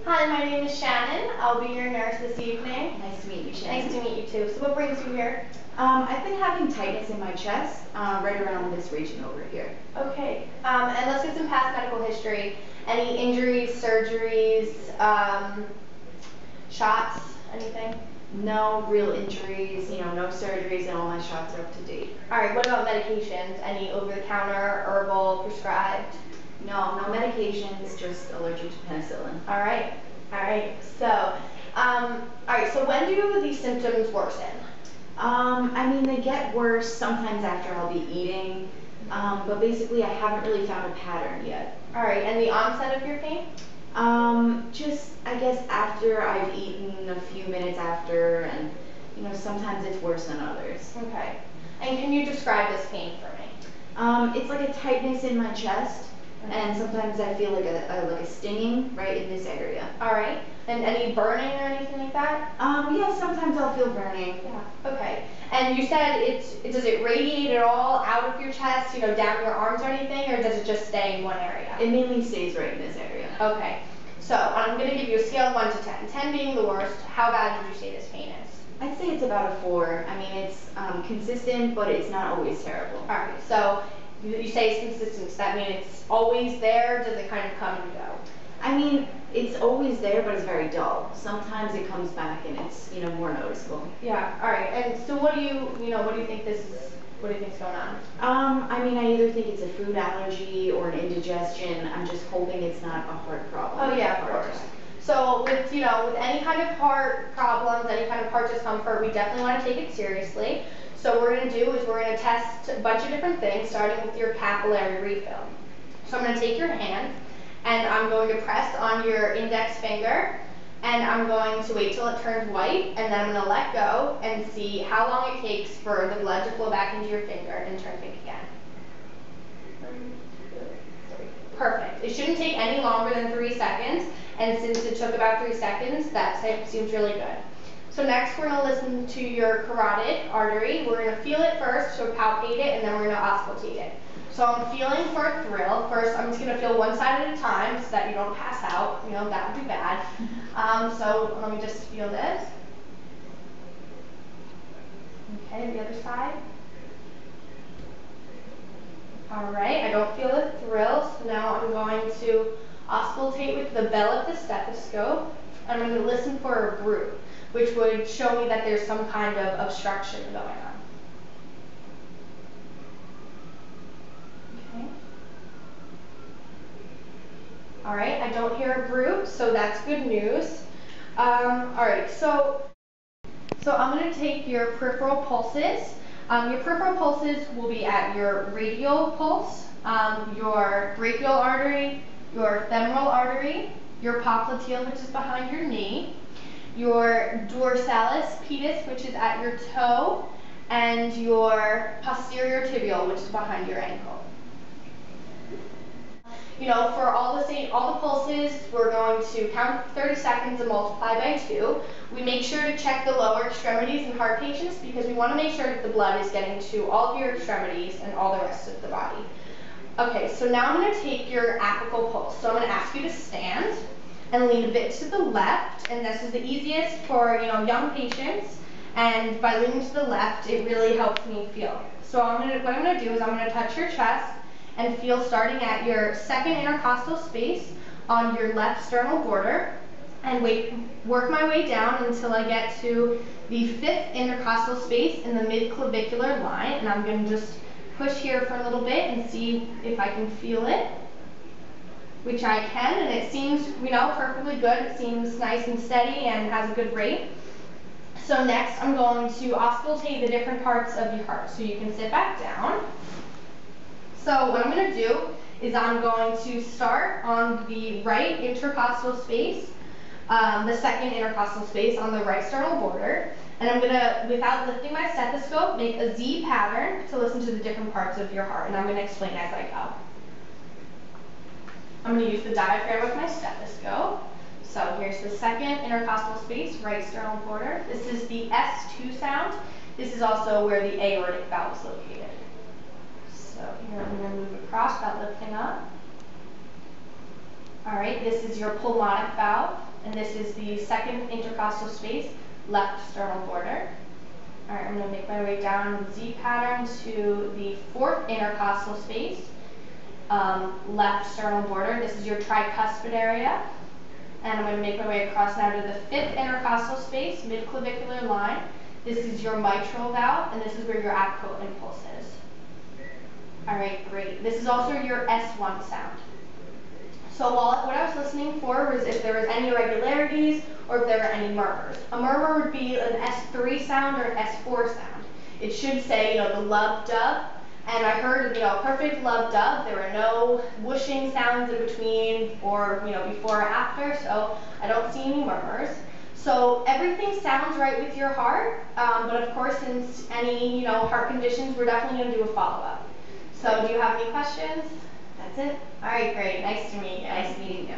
Hi, my name is Shannon. I'll be your nurse this evening. Nice to meet you, Shannon. Nice to meet you too. So what brings you here? I've been having tightness in my chest, right around this region over here. Okay, and let's get some past medical history. Any injuries, surgeries, shots, anything? No real injuries, no surgeries, and all my shots are up to date. All right, what about medications? Any over-the-counter, herbal, prescribed? No medications, just allergic to penicillin. All right. So, all right, so when do these symptoms worsen? They get worse sometimes after I'll be eating, but basically I haven't really found a pattern yet. All right, and the onset of your pain? Just, I guess, after I've eaten, a few minutes after, and, sometimes it's worse than others. Okay. And can you describe this pain for me? It's like a tightness in my chest, and sometimes I feel like a stinging right in this area. All right. And any burning or anything like that? Yeah, sometimes I'll feel burning. Yeah. Okay. And you said does it radiate at all out of your chest, down your arms or anything, or does it just stay in one area? It mainly stays right in this area. Okay. So I'm going to give you a scale of 1 to 10. 10 being the worst. How bad would you say this pain is? I'd say it's about a 4. It's consistent, but it's not always terrible. All right. So you say it's consistent. Does that mean it's always there? Does it kind of come and go? It's always there, but it's very dull. Sometimes it comes back and it's, more noticeable. Yeah. All right. And so what do you think this is? What do you think's going on? I either think it's a food allergy or an indigestion. I'm just hoping it's not a heart problem. Oh yeah, of course. So with any kind of heart problems, any kind of heart discomfort, we definitely want to take it seriously. So what we're going to do is we're going to test a bunch of different things, starting with your capillary refill. So I'm going to take your hand, and I'm going to press on your index finger, and I'm going to wait till it turns white, and then I'm going to let go and see how long it takes for the blood to flow back into your finger and turn pink again. 1, 2, 3. Perfect. It shouldn't take any longer than 3 seconds, and since it took about 3 seconds, that seems really good. So next we're going to listen to your carotid artery. We're going to feel it first, so palpate it, and then we're going to auscultate it. So I'm feeling for a thrill. First, I'm just going to feel one side at a time so that you don't pass out. That would be bad. So let me just feel this. Okay, the other side. All right, I don't feel a thrill, so now I'm going to auscultate with the bell of the stethoscope. I'm going to listen for a bruit, which would show me that there's some kind of obstruction going on. Okay. All right, I don't hear a bruit, so that's good news. All right, so I'm going to take your peripheral pulses. Your peripheral pulses will be at your radial pulse, your brachial artery, your femoral artery, your popliteal, which is behind your knee, your dorsalis pedis, which is at your toe, and your posterior tibial, which is behind your ankle. For all the pulses, we're going to count 30 seconds and multiply by 2. We make sure to check the lower extremities in heart patients because we want to make sure that the blood is getting to all of your extremities and all the rest of the body. Okay, so now I'm going to take your apical pulse. So I'm going to ask you to stand and lean a bit to the left, and this is the easiest for young patients. And by leaning to the left, it really helps me feel. So what I'm going to do is I'm going to touch your chest and feel starting at your second intercostal space on your left sternal border, and work my way down until I get to the 5th intercostal space in the mid-clavicular line, and I'm going to just push here for a little bit and see if I can feel it, which I can, and it seems perfectly good. It seems nice and steady and has a good rate. So next I'm going to auscultate the different parts of your heart. So you can sit back down. So what I'm going to do is I'm going to start on the right intercostal space, the second intercostal space on the right sternal border, and I'm going to, without lifting my stethoscope, make a Z pattern to listen to the different parts of your heart, and I'm going to explain as I go. I'm going to use the diaphragm with my stethoscope. So here's the second intercostal space, right sternal border. This is the S2 sound. This is also where the aortic valve is located. So here I'm going to move across without lifting up. All right, this is your pulmonic valve. And this is the second intercostal space, left sternal border. All right, I'm going to make my way down the Z pattern to the fourth intercostal space, left sternal border. This is your tricuspid area. And I'm going to make my way across now to the fifth intercostal space, midclavicular line. This is your mitral valve, and this is where your APCO impulse is. All right, great. This is also your S1 sound. So what I was listening for was if there was any irregularities or if there were any murmurs. A murmur would be an S3 sound or an S4 sound. It should say, the lub dub, and I heard, perfect lub dub. There were no whooshing sounds in between or, before or after, so I don't see any murmurs. So everything sounds right with your heart, but of course, since any, heart conditions, we're definitely going to do a follow-up. So do you have any questions? That's it? All right, great. Nice to meet you. Nice meeting you.